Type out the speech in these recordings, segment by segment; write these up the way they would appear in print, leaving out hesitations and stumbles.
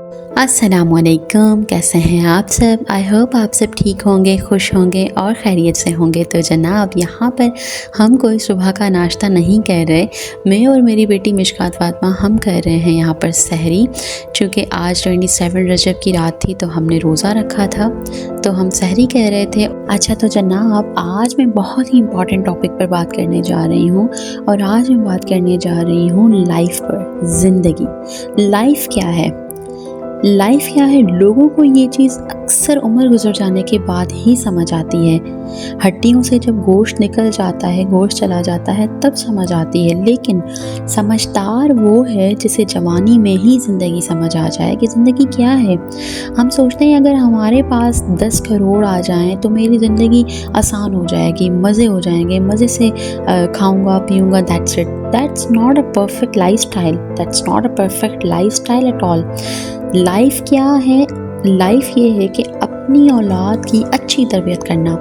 अस्सलामुअलैकुम, कैसे हैं आप सब। आई होप आप सब ठीक होंगे, खुश होंगे और खैरियत से होंगे। तो जनाब, यहाँ पर हम कोई सुबह का नाश्ता नहीं कर रहे। मैं और मेरी बेटी मिशकात फातिमा हम कर रहे हैं यहाँ पर सहरी, चूँकि आज 27 रजब की रात थी तो हमने रोज़ा रखा था, तो हम सहरी कह रहे थे। अच्छा, तो जनाब, आज मैं बहुत ही इंपॉर्टेंट टॉपिक पर बात करने जा रही हूँ और आज मैं बात करने जा रही हूँ लाइफ पर। ज़िंदगी, लाइफ क्या है, लाइफ क्या है। लोगों को ये चीज़ अक्सर उम्र गुजर जाने के बाद ही समझ आती है। हड्डियों से जब गोश्त निकल जाता है, गोश्त चला जाता है, तब समझ आती है। लेकिन समझदार वो है जिसे जवानी में ही ज़िंदगी समझ आ जाए कि ज़िंदगी क्या है। हम सोचते हैं अगर हमारे पास 10 करोड़ आ जाएं तो मेरी ज़िंदगी आसान हो जाएगी, मज़े हो जाएंगे, मज़े से खाऊंगा पीऊँगा, that's it. That's not a perfect life style, that's not a perfect life style at all. Life क्या है? लाइफ ये है कि अपनी औलाद की अच्छी तरबियत करना,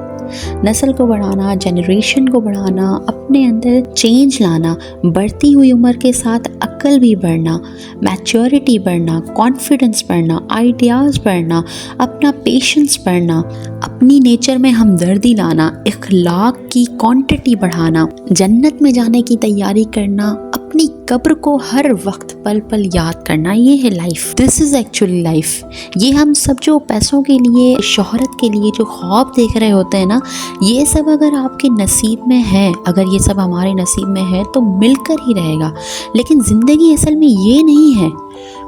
नस्ल को बढ़ाना, जनरेशन को बढ़ाना, अपने अंदर चेंज लाना, बढ़ती हुई उम्र के साथ अक्ल भी बढ़ना, मैच्योरिटी बढ़ना, कॉन्फिडेंस बढ़ना, आइडियाज़ बढ़ना, अपना पेशेंस बढ़ना, अपनी नेचर में हमदर्दी लाना, इखलाक की क्वांटिटी बढ़ाना, जन्नत में जाने की तैयारी करना, अपनी कब्र को हर वक्त पल पल याद करना। ये है life, this is actually life. ये हम सब जो पैसों के लिए, शोहरत के लिए जो ख्वाब देख रहे होते हैं ना, ये सब अगर आपके नसीब में है, अगर ये सब हमारे नसीब में है तो मिलकर ही रहेगा। लेकिन ज़िंदगी असल में ये नहीं है।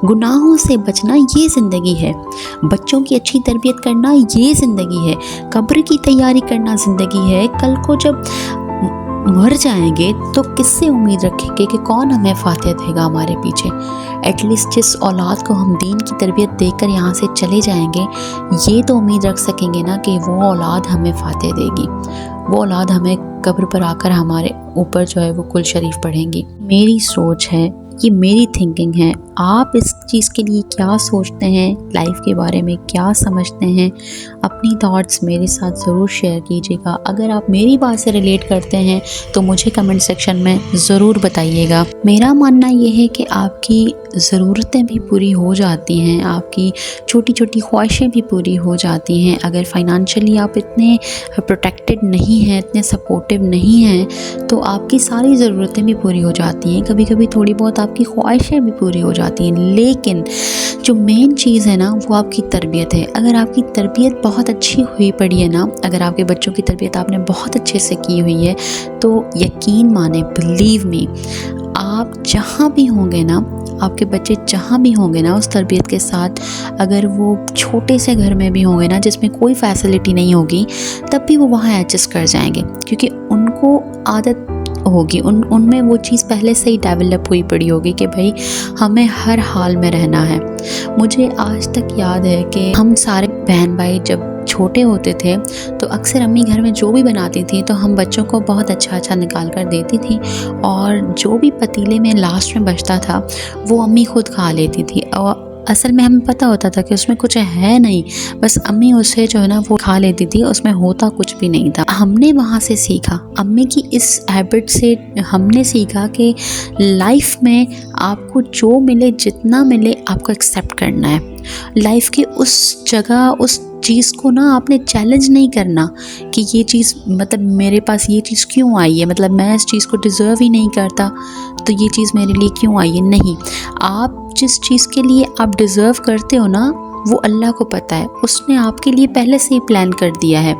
गुनाहों से बचना ये ज़िंदगी है, बच्चों की अच्छी तरबियत करना ये ज़िंदगी है, कब्र की तैयारी करना ज़िंदगी है। कल को जब मर जाएंगे तो किससे उम्मीद रखेंगे कि कौन हमें फातिहा देगा हमारे पीछे। एटलीस्ट जिस औलाद को हम दीन की तरबियत देकर यहाँ से चले जाएंगे, ये तो उम्मीद रख सकेंगे ना कि वो औलाद हमें फातिहा देगी, वो औलाद हमें कब्र पर आकर हमारे ऊपर जो है वो कुल शरीफ पढ़ेंगी। मेरी सोच है, ये मेरी थिंकिंग है। आप इस चीज़ के लिए क्या सोचते हैं, लाइफ के बारे में क्या समझते हैं, अपनी थॉट्स मेरे साथ ज़रूर शेयर कीजिएगा। अगर आप मेरी बात से रिलेट करते हैं तो मुझे कमेंट सेक्शन में ज़रूर बताइएगा। मेरा मानना ये है कि आपकी ज़रूरतें भी पूरी हो जाती हैं, आपकी छोटी छोटी ख्वाहिशें भी पूरी हो जाती हैं अगर फाइनेंशियली आप इतने प्रोटेक्टेड नहीं हैं, इतने सपोर्टिव नहीं हैं, तो आपकी सारी ज़रूरतें भी पूरी हो जाती हैं। कभी कभी थोड़ी बहुत आपकी ख्वाहिशें भी पूरी हो जाती हैं। लेकिन जो मेन चीज़ है ना, वो आपकी तरबियत है। अगर आपकी तरबियत बहुत अच्छी हुई पड़ी है ना, अगर आपके बच्चों की तरबियत आपने बहुत अच्छे से की हुई है, तो यकीन माने, बिलीव मी, आप जहाँ भी होंगे ना, आपके बच्चे जहाँ भी होंगे ना उस तरबियत के साथ, अगर वो छोटे से घर में भी होंगे ना जिसमें कोई फैसिलिटी नहीं होगी, तब भी वो वहाँ एडजस्ट कर जाएंगे, क्योंकि उनको आदत होगी, उनमें वो चीज़ पहले से ही डेवलप हुई पड़ी होगी कि भाई हमें हर हाल में रहना है। मुझे आज तक याद है कि हम सारे बहन भाई जब छोटे होते थे तो अक्सर अम्मी घर में जो भी बनाती थी तो हम बच्चों को बहुत अच्छा अच्छा निकाल कर देती थी, और जो भी पतीले में लास्ट में बचता था वो अम्मी खुद खा लेती थी। और असल में हमें पता होता था कि उसमें कुछ है नहीं, बस अम्मी उसे जो है ना वो खा लेती थी, उसमें होता कुछ भी नहीं था। हमने वहाँ से सीखा, अम्मी की इस हैबिट से हमने सीखा कि लाइफ में आपको जो मिले, जितना मिले, आपको एक्सेप्ट करना है। लाइफ की उस जगह, उस चीज़ को ना आपने चैलेंज नहीं करना कि ये चीज़, मतलब मेरे पास ये चीज़ क्यों आई है, मतलब मैं इस चीज़ को डिज़र्व ही नहीं करता तो ये चीज़ मेरे लिए क्यों आई है। नहीं, आप जिस चीज़ के लिए आप डिज़र्व करते हो ना, वो अल्लाह को पता है, उसने आपके लिए पहले से ही प्लान कर दिया है।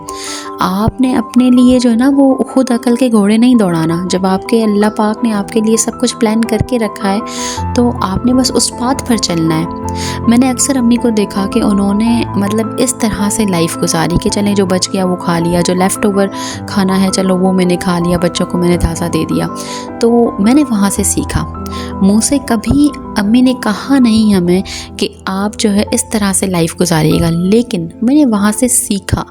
आपने अपने लिए जो है ना वो खुद अकल के घोड़े नहीं दौड़ाना। जब आपके अल्लाह पाक ने आपके लिए सब कुछ प्लान करके रखा है तो आपने बस उस पाथ पर चलना है। मैंने अक्सर अम्मी को देखा कि उन्होंने मतलब इस तरह से लाइफ गुजारी कि चलें जो बच गया वो खा लिया, जो लेफ़्ट ओवर खाना है चलो वो मैंने खा लिया, बच्चों को मैंने ताज़ा दे दिया। तो मैंने वहाँ से सीखा। मुँह से कभी अम्मी ने कहा नहीं हमें कि आप जो है इस तरह से लाइफ गुजारिएगा, लेकिन मैंने वहाँ से सीखा।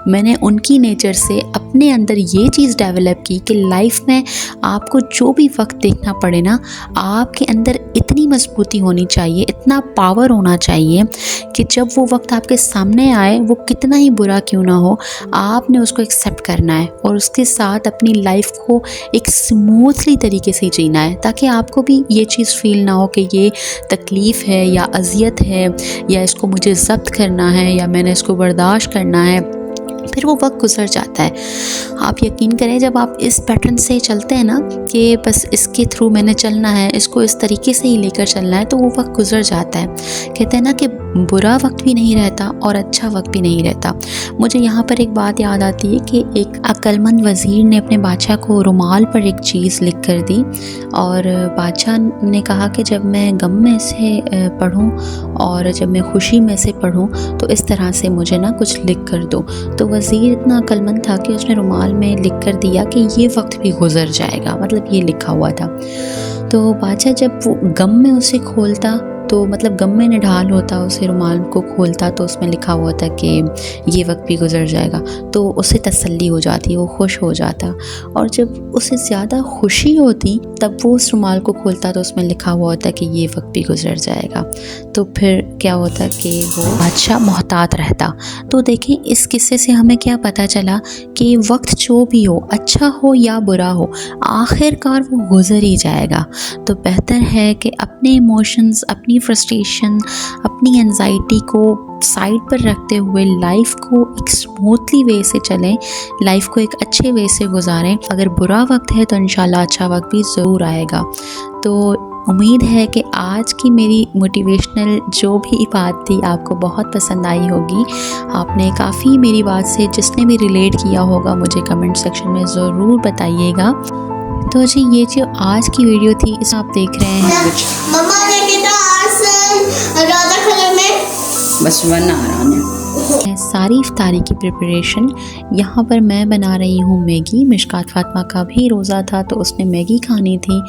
मैंने उनकी नेचर से अपने अंदर ये चीज़ डेवलप की कि लाइफ में आपको जो भी वक्त देखना पड़े ना, आपके अंदर इतनी मजबूती होनी चाहिए, इतना पावर होना चाहिए कि जब वो वक्त आपके सामने आए, वो कितना ही बुरा क्यों ना हो, आपने उसको एक्सेप्ट करना है और उसके साथ अपनी लाइफ को एक स्मूथली तरीके से जीना है, ताकि आपको भी ये चीज़ फील ना हो कि ये तकलीफ़ है या अज़ियत है या इसको मुझे ज़ब्त करना है या मैंने इसको बर्दाश्त करना है। फिर वो वक्त गुजर जाता है। आप यकीन करें, जब आप इस पैटर्न से चलते हैं ना कि बस इसके थ्रू मैंने चलना है, इसको इस तरीके से ही लेकर चलना है, तो वो वक्त गुजर जाता है। कहते हैं ना कि बुरा वक्त भी नहीं रहता और अच्छा वक्त भी नहीं रहता। मुझे यहाँ पर एक बात याद आती है कि एक अक्लमंद वज़ीर ने अपने बादशाह को रुमाल पर एक चीज़ लिख कर दी और बादशाह ने कहा कि जब मैं गम में से पढ़ूँ और जब मैं खुशी में से पढ़ूँ तो इस तरह से मुझे ना कुछ लिख कर दो। तो वज़ीर इतना अक्लमंद था कि उसने रुमाल में लिख कर दिया कि ये वक्त भी गुजर जाएगा, मतलब ये लिखा हुआ था। तो बादशाह जब वो गम में उसे खोलता, तो मतलब गम में निढाल होता, उसे रुमाल को खोलता तो उसमें लिखा हुआ था कि ये वक्त भी गुजर जाएगा, तो उसे तसल्ली हो जाती, वो खुश हो जाता। और जब उसे ज़्यादा खुशी होती तब वो उस रुमाल को खोलता तो उसमें लिखा हुआ होता कि ये वक्त भी गुजर जाएगा। तो फिर क्या होता कि वो बादशाह मोहतात रहता। तो देखें, इस किस्से से हमें क्या पता चला कि वक्त जो भी हो, अच्छा हो या बुरा हो, आखिरकार वो गुजर ही जाएगा। तो बेहतर है कि अपने इमोशंस, अपनी फ्रस्ट्रेशन, अपनी एंजाइटी को साइड पर रखते हुए लाइफ को एक स्मूथली वे से चलें, लाइफ को एक अच्छे वे से गुजारें। अगर बुरा वक्त है तो इंशाल्लाह अच्छा वक्त भी ज़रूर आएगा। तो उम्मीद है कि आज की मेरी मोटिवेशनल जो भी बात थी आपको बहुत पसंद आई होगी। आपने काफ़ी मेरी बात से, जिसने भी रिलेट किया होगा, मुझे कमेंट सेक्शन में ज़रूर बताइएगा। तो जी, ये जो आज की वीडियो थी, इसे आप देख रहे हैं मम्मा ने कितना आसन राधा कलर में बस वन आ रहा है। सारी इफ्तारी की प्रिपरेशन। यहाँ पर मैं बना रही हूँ मैगी। मिशकात फातिमा का भी रोज़ा था तो उसने मैगी खानी थी।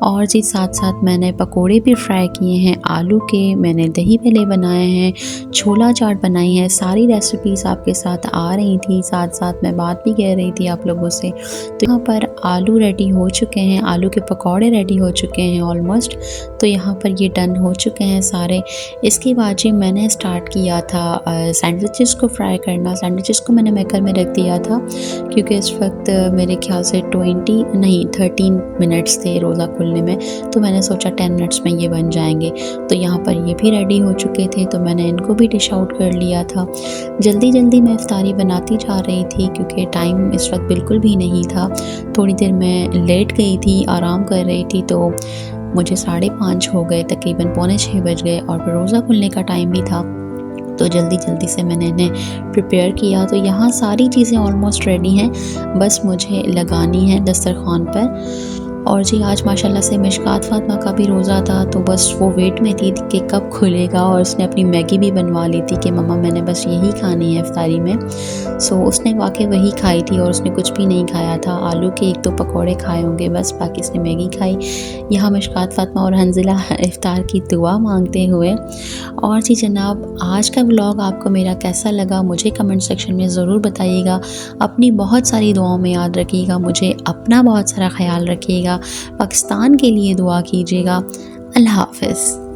और जी साथ साथ मैंने पकोड़े भी फ्राई किए हैं आलू के, मैंने दही भल्ले बनाए हैं, छोला चाट बनाई है। सारी रेसिपीज़ आपके साथ आ रही थी, साथ साथ मैं बात भी कह रही थी आप लोगों से। तो यहाँ पर आलू रेडी हो चुके हैं, आलू के पकौड़े रेडी हो चुके हैं ऑलमोस्ट। तो यहाँ पर ये डन हो चुके हैं सारे। इसके बाद जी मैंने स्टार्ट किया था सैंडविचेस को फ्राई करना। सैंडविचेस को मैंने मेकर में रख दिया था क्योंकि इस वक्त मेरे ख्याल से 13 मिनट्स थे रोज़ा खुलने में, तो मैंने सोचा 10 मिनट्स में ये बन जाएंगे। तो यहाँ पर ये भी रेडी हो चुके थे, तो मैंने इनको भी डिश आउट कर लिया था। जल्दी जल्दी मैं इफ्तारी बनाती जा रही थी क्योंकि टाइम इस वक्त बिल्कुल भी नहीं था। थोड़ी देर मैं लेट गई थी, आराम कर रही थी, तो मुझे 5:30 हो गए, तकरीबन 5:45 बज गए और फिर रोज़ा खुलने का टाइम भी था। तो जल्दी जल्दी से मैंने इन्हें प्रिपेयर किया। तो यहाँ सारी चीज़ें ऑलमोस्ट रेडी हैं, बस मुझे लगानी है दस्तरखान पर। और जी आज माशाल्लाह से मिशकात फातिमा का भी रोज़ा था, तो बस वो वेट में थी कि कब खुलेगा। और उसने अपनी मैगी भी बनवा ली थी कि मम्मा मैंने बस यही खानी है इफ्तारी में। सो उसने वाकई वही खाई थी और उसने कुछ भी नहीं खाया था। आलू के 1-2 पकौड़े खाए होंगे बस, बाकी उसने मैगी खाई। यहाँ मिशकात फातिमा और हंजिला इफ्तार की दुआ मांगते हुए। और जी जनाब, आज का व्लॉग आपको मेरा कैसा लगा मुझे कमेंट सेक्शन में ज़रूर बताइएगा। अपनी बहुत सारी दुआओं में याद रखिएगा मुझे, अपना बहुत सारा ख्याल रखिएगा, पाकिस्तान के लिए दुआ कीजिएगा। अल्लाह हाफ़िज़।